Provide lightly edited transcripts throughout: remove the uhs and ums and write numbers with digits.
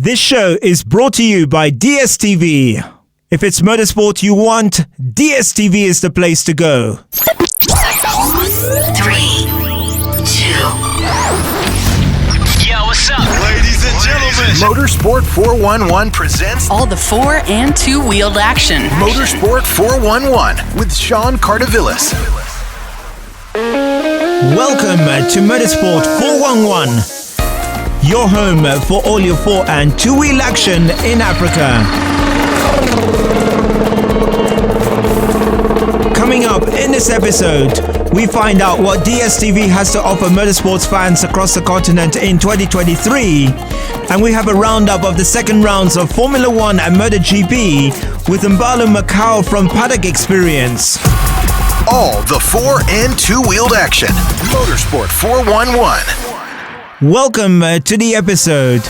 This show is brought to you by DSTV. If it's motorsport you want, DSTV is the place to go. 3, 2. Yo, what's up? Ladies and gentlemen. Motorsport 411 presents All the 4 and 2-wheeled action. Motorsport 411 with Sean Cardovillis. Welcome to Motorsport 411. Your home for all your 4 and 2-wheel action in Africa. Coming up in this episode, we find out what DSTV has to offer motorsports fans across the continent in 2023, and we have a roundup of the second rounds of Formula One and MotoGP with Mbalu Makau from Paddock Experience. All the 4 and 2-wheeled action. Motorsport 411. Welcome to the episode.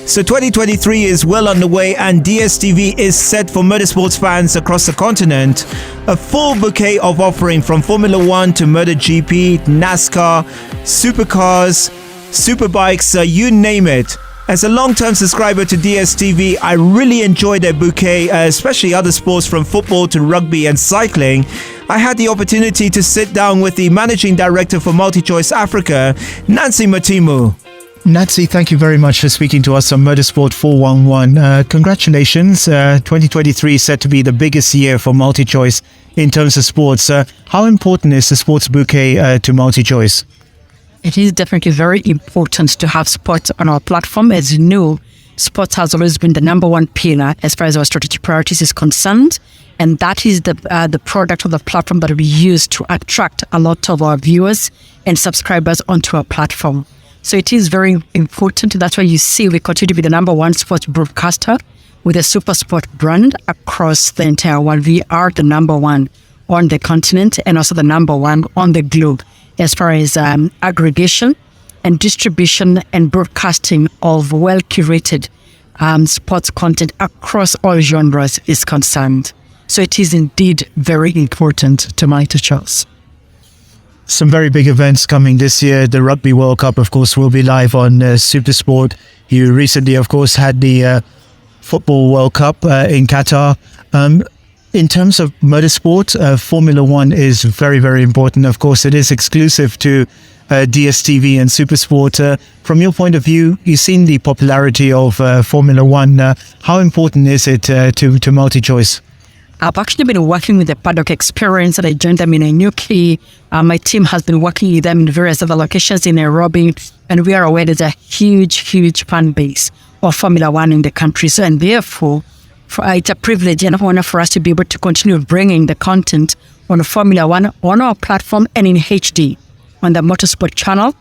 So 2023 is well underway and DSTV is set for motorsports fans across the continent. A full bouquet of offering from Formula One to MotoGP, NASCAR, supercars, superbikes, you name it. As a long-term subscriber to DSTV, I really enjoy their bouquet, especially other sports from football to rugby and cycling. I had the opportunity to sit down with the managing director for Multichoice Africa, Nancy Matimu. Nancy, thank you very much for speaking to us on Motorsport 411. Congratulations. 2023 is set to be the biggest year for Multichoice in terms of sports. How important is the sports bouquet to Multichoice? It is definitely very important to have sports on our platform. As you know, sports has always been the number one pillar as far as our strategic priorities is concerned. And that is the product of the platform that we use to attract a lot of our viewers and subscribers onto our platform. So it is very important. That's why you see we continue to be the number one sports broadcaster with a super sport brand across the entire world. We are the number one on the continent and also the number one on the globe as far as aggregation and distribution and broadcasting of well-curated sports content across all genres is concerned. So it is indeed very important to Multichoice. Some very big events coming this year. The Rugby World Cup, of course, will be live on Supersport. You recently, of course, had the Football World Cup in Qatar. In terms of motorsport, Formula One is very, very important. Of course, it is exclusive to DSTV and Supersport. From your point of view, you've seen the popularity of Formula One. How important is it to Multichoice? I've actually been working with the Paddock Experience and I joined them in UK. My team has been working with them in various other locations in Nairobi, and we are aware there's a huge fan base of Formula One in the country. So, and therefore, it's a privilege and an honor for us to be able to continue bringing the content on Formula One on our platform and in HD on the Motorsport channel.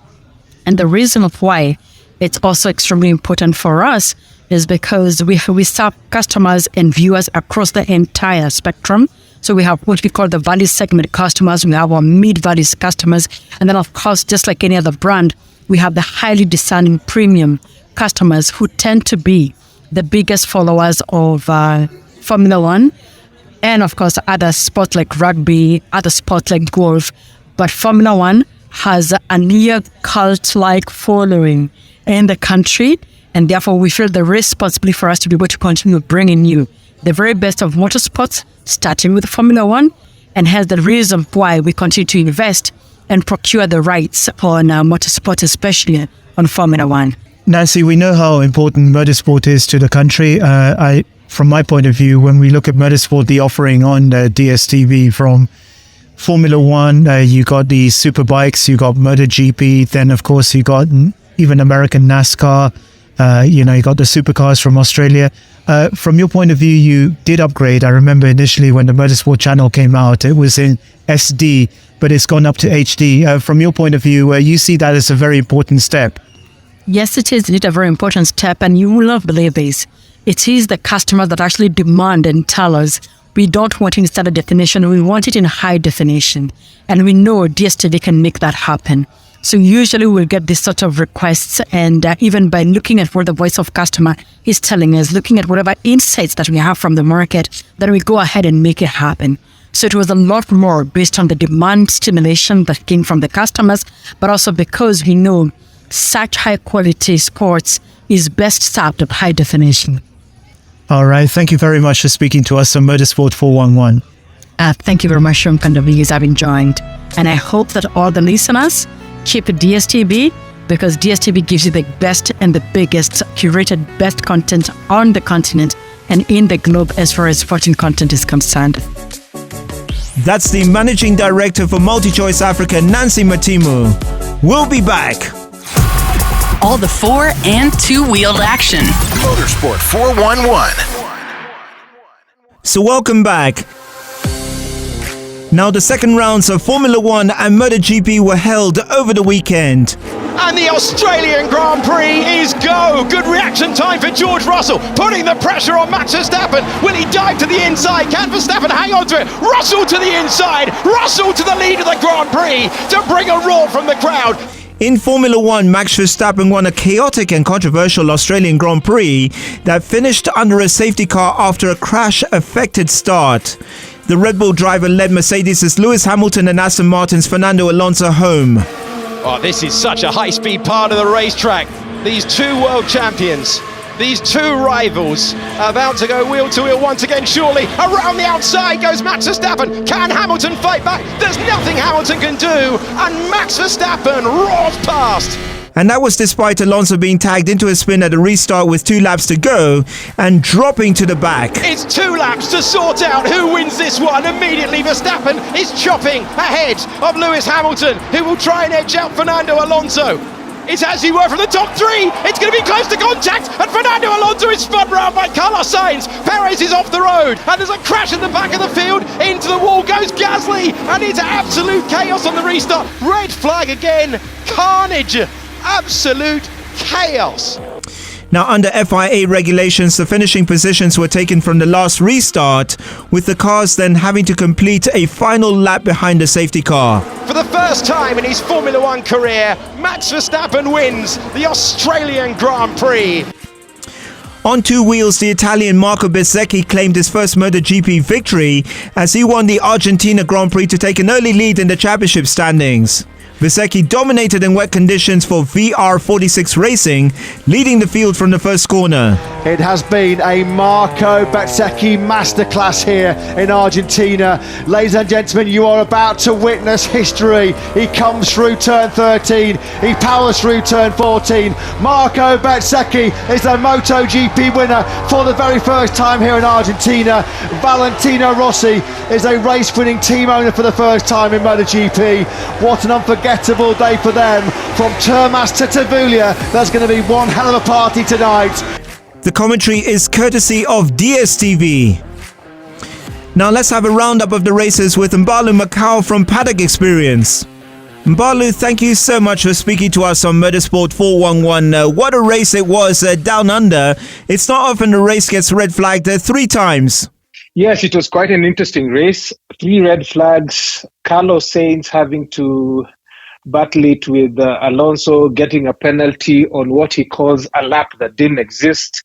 And the reason of why it's also extremely important for us is because we serve customers and viewers across the entire spectrum. So we have what we call the value segment customers, we have our mid-value customers, and then of course, just like any other brand, we have the highly discerning premium customers who tend to be the biggest followers of Formula One, and of course other sports like rugby, other sports like golf. But Formula One has a near cult-like following in the country, and therefore we feel the responsibility for us to be able to continue bringing you the very best of motorsports, starting with Formula One, and hence the reason why we continue to invest and procure the rights on motorsport, especially on Formula One. Nancy, we know how important motorsport is to the country. From my point of view, when we look at motorsport, the offering on DSTV from Formula One, you got the superbikes, you got MotoGP, then of course you got even American NASCAR, you got the supercars from Australia. From your point of view, you did upgrade. I remember initially when the Motorsport channel came out, it was in SD, but it's gone up to HD. From your point of view, you see that as a very important step. Yes, it is indeed a very important step, and you will not believe this. It is the customer that actually demand and tell us, we don't want it in standard definition, we want it in high definition. And we know DSTV can make that happen. So usually we'll get this sort of requests, and even by looking at what the voice of customer is telling us, looking at whatever insights that we have from the market, then we go ahead and make it happen. So it was a lot more based on the demand stimulation that came from the customers, but also because we know such high quality sports is best served at high definition. All right. Thank you very much for speaking to us on Motorsport 411. Thank you very much, Sean Cardovillis. I've enjoyed. And I hope that all the listeners keep DSTV, because DSTV gives you the best and the biggest curated best content on the continent and in the globe as far as sporting content is concerned. That's the Managing Director for Multichoice Africa, Nancy Matimu. We'll be back. All the 4 and 2-wheeled action. Motorsport 411. So welcome back. Now the second rounds of Formula One and MotoGP were held over the weekend. And the Australian Grand Prix is go. Good reaction time for George Russell, putting the pressure on Max Verstappen. Will he dive to the inside? Can Verstappen hang on to it? Russell to the inside. Russell to the lead of the Grand Prix to bring a roar from the crowd. In Formula One, Max Verstappen won a chaotic and controversial Australian Grand Prix that finished under a safety car after a crash-affected start. The Red Bull driver led Mercedes' Lewis Hamilton and Aston Martin's Fernando Alonso home. Oh, this is such a high-speed part of the racetrack. These two world champions, these two rivals, about to go wheel to wheel once again, surely. Around the outside goes Max Verstappen. Can Hamilton fight back? There's nothing Hamilton can do, and Max Verstappen roars past. And that was despite Alonso being tagged into a spin at a restart with 2 laps to go and dropping to the back. It's 2 laps to sort out who wins this one. Immediately Verstappen is chopping ahead of Lewis Hamilton, who will try and edge out Fernando Alonso. It's as he were from the top 3. It's going to be close to contact, and Fernando Alonso is spun round by Carlos Sainz. Perez is off the road, and there's a crash in the back of the field. Into the wall goes Gasly, and it's absolute chaos on the restart. Red flag again. Carnage. Absolute chaos. Now, under FIA regulations, the finishing positions were taken from the last restart, with the cars then having to complete a final lap behind the safety car. For the first time in his Formula One career, Max Verstappen wins the Australian Grand Prix. On 2 wheels, the Italian Marco Bezzecchi claimed his first MotoGP victory as he won the Argentina Grand Prix to take an early lead in the championship standings. Bezzecchi dominated in wet conditions for VR46 Racing, leading the field from the first corner. It has been a Marco Bezzecchi masterclass here in Argentina. Ladies and gentlemen, you are about to witness history. He comes through turn 13, he powers through turn 14. Marco Bezzecchi is the MotoGP winner for the very first time here in Argentina. Valentino Rossi is a race-winning team owner for the first time in MotoGP. What an unforgettable day for them. From Termas to Tavulia, there's going to be one hell of a party tonight. The commentary is courtesy of DSTV. Now let's have a roundup of the races with Mbalu Makau from Paddock Experience. Mbalu, thank you so much for speaking to us on Motorsport 411. What a race it was down under. It's not often a race gets red flagged 3 times. Yes, it was quite an interesting race. 3 red flags, Carlos Sainz having to battle it with Alonso getting a penalty on what he calls a lap that didn't exist.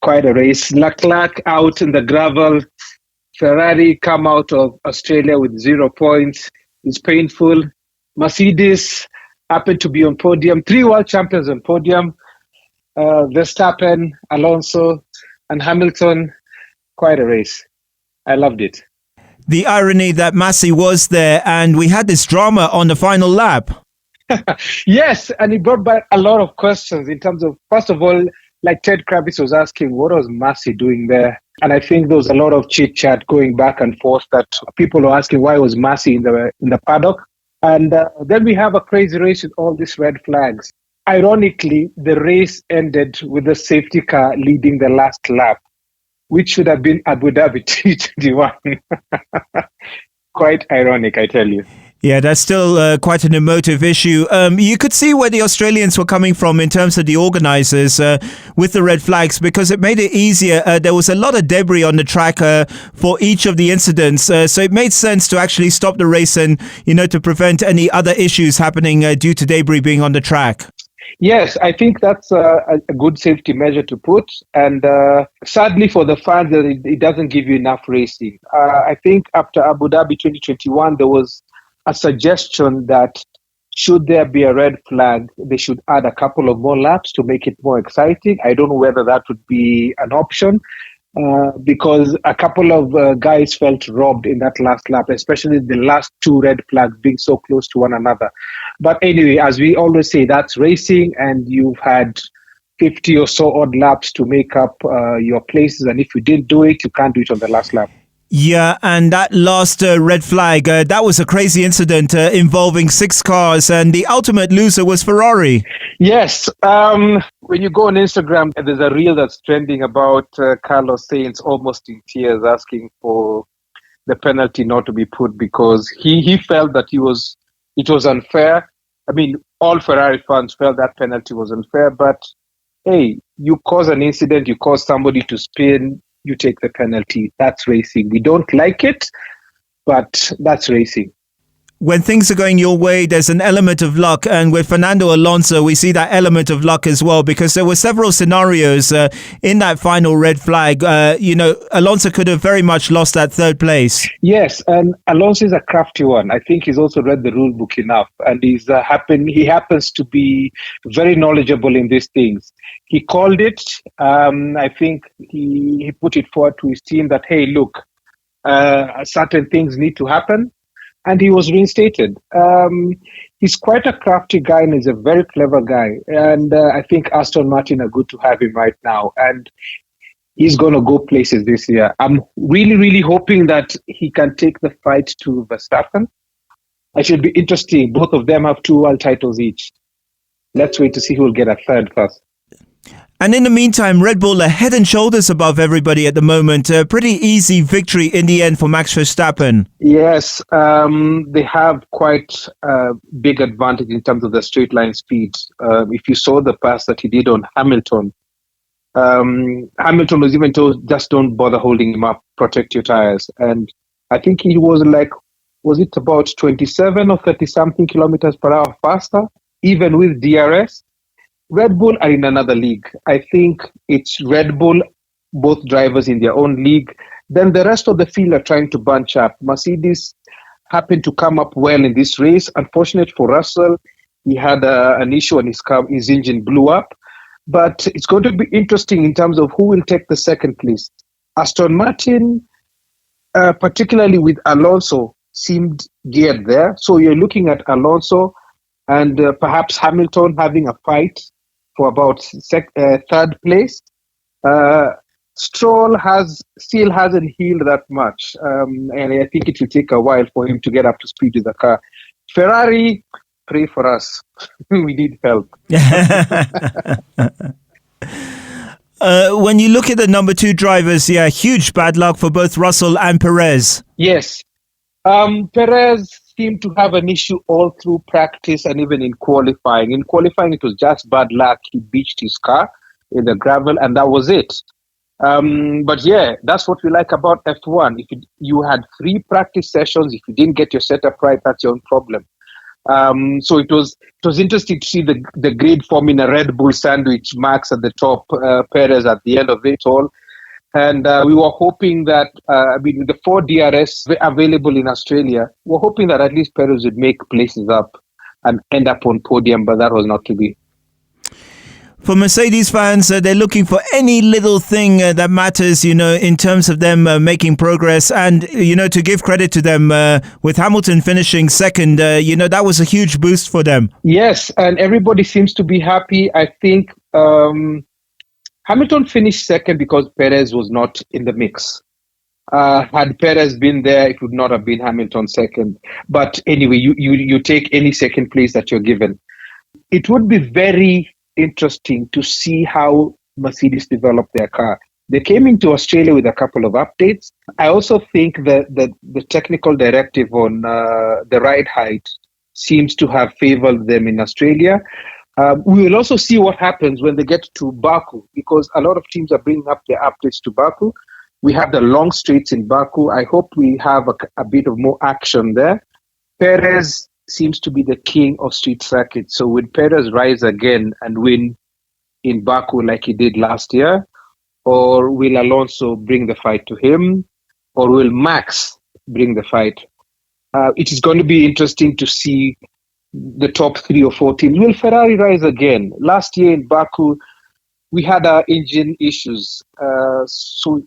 Quite a race. Leclerc out in the gravel. Ferrari come out of Australia with 0 points. It's painful. Mercedes happened to be on podium. 3 world champions on podium. Verstappen, Alonso, and Hamilton. Quite a race. I loved it. The irony that Massey was there and we had this drama on the final lap. Yes, and it brought back a lot of questions in terms of, first of all, like Ted Kravitz was asking, what was Massey doing there? And I think there was a lot of chit-chat going back and forth that people were asking why was Massey in the paddock. And then we have a crazy race with all these red flags. Ironically, the race ended with the safety car leading the last lap, which should have been Abu Dhabi 2021. Quite ironic, I tell you. Yeah, that's still quite an emotive issue. You could see where the Australians were coming from in terms of the organisers with the red flags, because it made it easier. There was a lot of debris on the track for each of the incidents. So it made sense to actually stop the race and, to prevent any other issues happening due to debris being on the track. Yes, I think that's a good safety measure to put. And sadly for the fans, it doesn't give you enough racing. I think after Abu Dhabi 2021, there was a suggestion that should there be a red flag, they should add a couple of more laps to make it more exciting. I don't know whether that would be an option. Because a couple of guys felt robbed in that last lap, especially the last two red flags being so close to one another. But anyway, as we always say, that's racing, and you've had 50 or so odd laps to make up your places. And if you didn't do it, you can't do it on the last lap. Yeah, and that last red flag, that was a crazy incident involving 6 cars, and the ultimate loser was Ferrari. Yes. When you go on Instagram, there's a reel that's trending about Carlos Sainz almost in tears asking for the penalty not to be put because he felt that it was unfair. I mean, all Ferrari fans felt that penalty was unfair, but hey, you cause an incident, you cause somebody to spin, you take the penalty. That's racing. We don't like it, but that's racing. When things are going your way, there's an element of luck. And with Fernando Alonso, we see that element of luck as well, because there were several scenarios in that final red flag. Alonso could have very much lost that third place. Yes, and Alonso is a crafty one. I think he's also read the rule book enough, and he happens to be very knowledgeable in these things. He called it. I think he put it forward to his team that, hey, look, certain things need to happen. And he was reinstated. He's quite a crafty guy and he's a very clever guy. And I think Aston Martin are good to have him right now. And he's going to go places this year. I'm really, really hoping that he can take the fight to Verstappen. It should be interesting. Both of them have 2 world titles each. Let's wait to see who will get a third first. And in the meantime, Red Bull are head and shoulders above everybody at the moment. A pretty easy victory in the end for Max Verstappen. Yes, they have quite a big advantage in terms of the straight line speed. If you saw the pass that he did on Hamilton, Hamilton was even told, just don't bother holding him up, protect your tires. And I think he was it about 27 or 30 something kilometers per hour faster, even with DRS. Red Bull are in another league. I think it's Red Bull, both drivers in their own league. Then the rest of the field are trying to bunch up. Mercedes happened to come up well in this race. Unfortunate for Russell, he had an issue and his engine blew up. But it's going to be interesting in terms of who will take the second place. Aston Martin, particularly with Alonso, seemed geared there. So you're looking at Alonso and perhaps Hamilton having a fight for about third place. Stroll still hasn't healed that much, and I think it will take a while for him to get up to speed with the car. Ferrari, pray for us. We need help. When you look at the number 2 drivers, huge bad luck for both Russell and Perez. Yes. Perez seemed to have an issue all through practice and even in qualifying. In qualifying, it was just bad luck. He beached his car in the gravel, and that was it. But yeah, that's what we like about F1. If you had 3 practice sessions, if you didn't get your setup right, that's your own problem. So it was interesting to see the great form in a Red Bull sandwich, Max at the top, Perez at the end of it all. And we were hoping that, with the 4 DRS available in Australia, we're hoping that at least Perez would make places up and end up on podium, but that was not to be. For Mercedes fans, they're looking for any little thing that matters, in terms of them making progress. And, to give credit to them, with Hamilton finishing second, that was a huge boost for them. Yes, and everybody seems to be happy. I think Hamilton finished second because Perez was not in the mix. Had Perez been there, it would not have been Hamilton second. But anyway, you take any second place that you're given. It would be very interesting to see how Mercedes develop their car. They came into Australia with a couple of updates. I also think that the technical directive on the ride height seems to have favored them in Australia. We will also see what happens when they get to Baku, because a lot of teams are bringing up their updates to Baku. We have the long straights in Baku. I hope we have a bit of more action there. Perez seems to be the king of street circuits. So will Perez rise again and win in Baku like he did last year? Or will Alonso bring the fight to him? Or will Max bring the fight? It is going to be interesting to see the top 3 or 4 teams. Will Ferrari rise again? Last year in Baku, we had our engine issues. So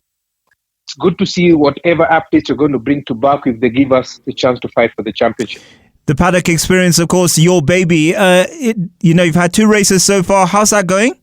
it's good to see whatever updates you're going to bring to Baku if they give us the chance to fight for the championship. The Paddock Experience, of course, your baby. You've had 2 races so far. How's that going?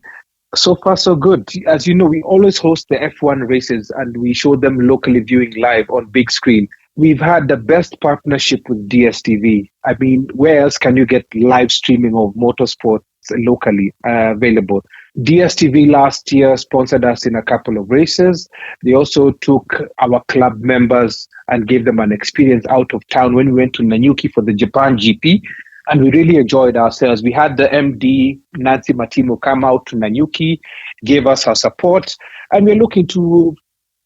So far, so good. As you know, we always host the F1 races and we show them locally viewing live on big screen. We've had the best partnership with DSTV. I mean, where else can you get live streaming of motorsports locally available? DSTV last year sponsored us in a couple of races. They also took our club members and gave them an experience out of town when we went to Nanyuki for the Japan GP. And we really enjoyed ourselves. We had the MD, Nancy Matimu, come out to Nanyuki, gave us her support. And we're looking to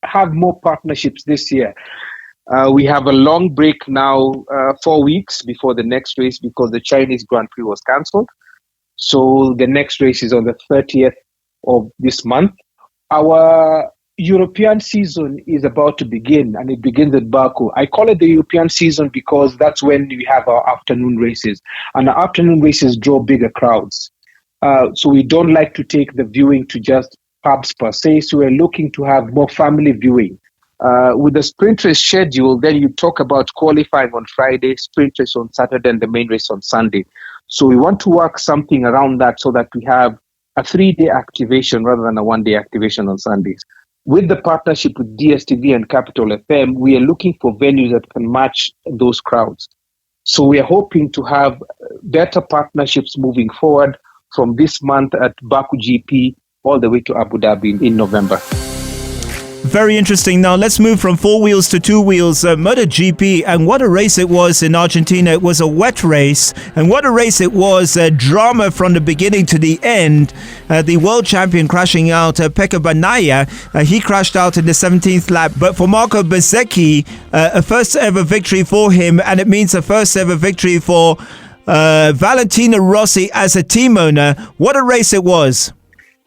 have more partnerships this year. We have a long break now, 4 weeks before the next race because the Chinese Grand Prix was cancelled. So the next race is on the 30th of this month. Our European season is about to begin, and it begins at Baku. I call it the European season because that's when we have our afternoon races. And our afternoon races draw bigger crowds. So we don't like to take the viewing to just pubs per se. So we're looking to have more family viewing. With the sprint race schedule, then you talk about qualifying on Friday, sprint race on Saturday, and the main race on Sunday. So we want to work something around that so that we have a 3-day activation rather than a 1-day activation on Sundays. With the partnership with DSTV and Capital FM, we are looking for venues that can match those crowds. So we are hoping to have better partnerships moving forward from this month at Baku GP all the way to Abu Dhabi in November. Very interesting. Now let's move from 4 wheels to 2 wheels. MotoGP, and what a race it was in Argentina. It was a wet race, and what a race it was. Drama from the beginning to the end. The world champion crashing out, Pecco Bagnaia. He crashed out in the 17th lap. But for Marco Bezzecchi, a first ever victory for him, and it means a first ever victory for Valentino Rossi as a team owner. What a race it was.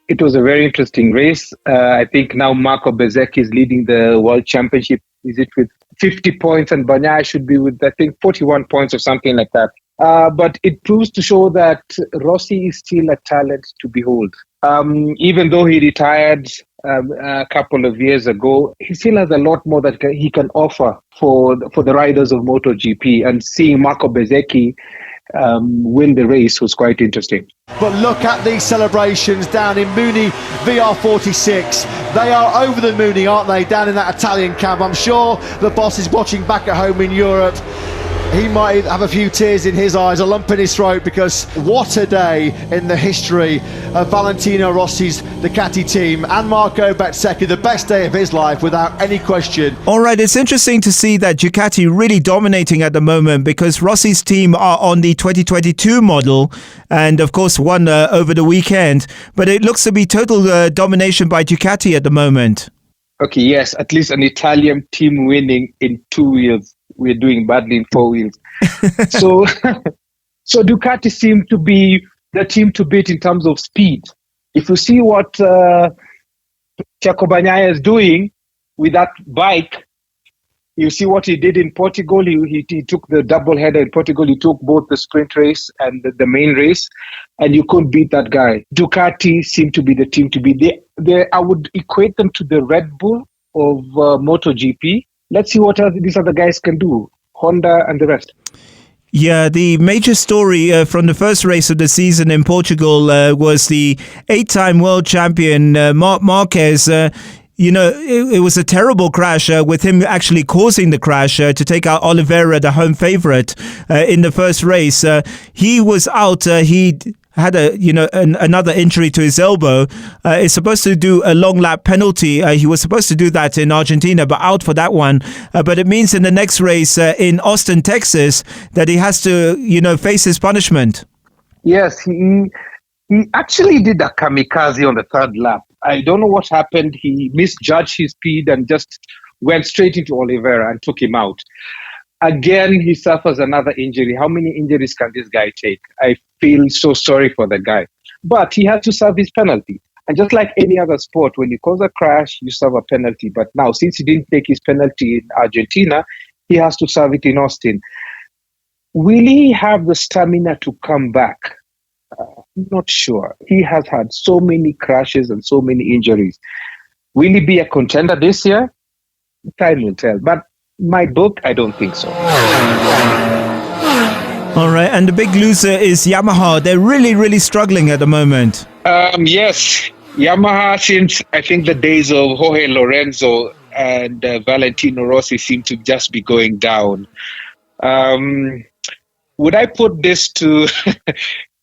It was a very interesting race. I think now Marco Bezzecchi is leading the World Championship. Is it with 50 points and Bagnaia should be with, I think, 41 points or something like that. But it proves to show that Rossi is still a talent to behold. Even though he retired a couple of years ago, he still has a lot more that he can offer for the riders of MotoGP. And seeing Marco Bezzecchi win the race was quite interesting. But look at these celebrations down in Muni VR46. They are over the Muni, aren't they, down in that Italian camp? I'm sure the boss is watching back at home in Europe. He might have a few tears in his eyes, a lump in his throat, because what a day in the history of Valentino Rossi's Ducati team and Marco Bezzecchi, the best day of his life without any question. All right, it's interesting to see that Ducati really dominating at the moment, because Rossi's team are on the 2022 model and of course won over the weekend, but it looks to be total domination by Ducati at the moment. Okay, yes, at least an Italian team winning in 2 wheels. We're doing badly in 4 wheels. So Ducati seemed to be the team to beat in terms of speed. If you see what Pecco Bagnaia is doing with that bike, you see what he did in Portugal. He took the double header in Portugal. He took both the sprint race and the main race, and you couldn't beat that guy. Ducati seemed to be the team to beat. I would equate them to the Red Bull of MotoGP. Let's see what these other guys can do, Honda and the rest. Yeah, the major story from the first race of the season in Portugal was the 8-time world champion Marquez. It was a terrible crash with him actually causing the crash to take out Oliveira, the home favorite, in the first race. He was out. He had another injury to his elbow. Is supposed to do a long lap penalty. He was supposed to do that in Argentina, but out for that one. But it means in the next race in Austin, Texas, that he has to, face his punishment. Yes, he actually did a kamikaze on the third lap. I don't know what happened. He misjudged his speed and just went straight into Oliveira and took him out. Again, he suffers another injury. How many injuries can this guy take? I feel so sorry for the guy. But he has to serve his penalty. And just like any other sport, when you cause a crash, you serve a penalty. But now, since he didn't take his penalty in Argentina, he has to serve it in Austin. will he have the stamina to come back? I'm not sure. He has had so many crashes and so many injuries. Will he be a contender this year? Time will tell. But my book, I don't think so. All right, and the big loser is Yamaha. They're really, really struggling at the moment. Yes, Yamaha, since I think the days of Jorge Lorenzo and Valentino Rossi seem to just be going down. Would I put this to,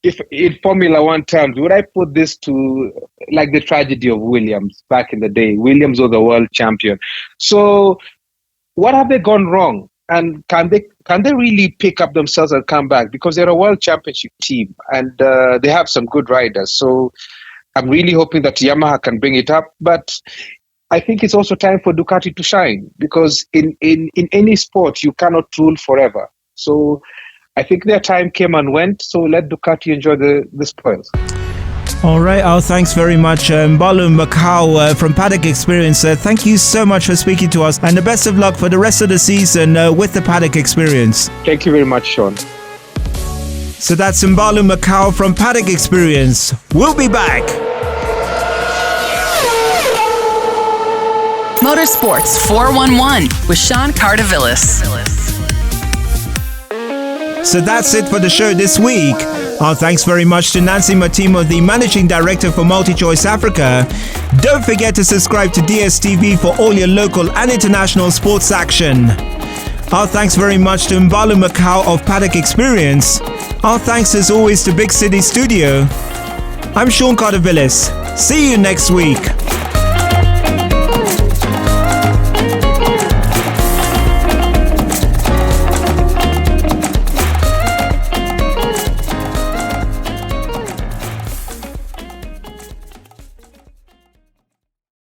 if in Formula One terms, would I put this to like the tragedy of Williams back in the day? Williams was the world champion. So what have they gone wrong? And can they really pick up themselves and come back? Because they're a world championship team and they have some good riders. So I'm really hoping that Yamaha can bring it up. But I think it's also time for Ducati to shine, because in any sport, you cannot rule forever. So I think their time came and went. So let Ducati enjoy the spoils. All right, Al, thanks very much. Mbalu Makau from Paddock Experience, thank you so much for speaking to us, and the best of luck for the rest of the season with the Paddock Experience. Thank you very much, Sean. So that's Mbalu Makau from Paddock Experience. We'll be back. Motorsports 411 with Sean Cardovillis. So that's it for the show this week. Our thanks very much to Nancy Matimu, the Managing Director for Multichoice Africa. Don't forget to subscribe to DSTV for all your local and international sports action. Our thanks very much to Mbalu Makau of Paddock Experience. Our thanks as always to Big City Studio. I'm Sean Cardovillis. See you next week.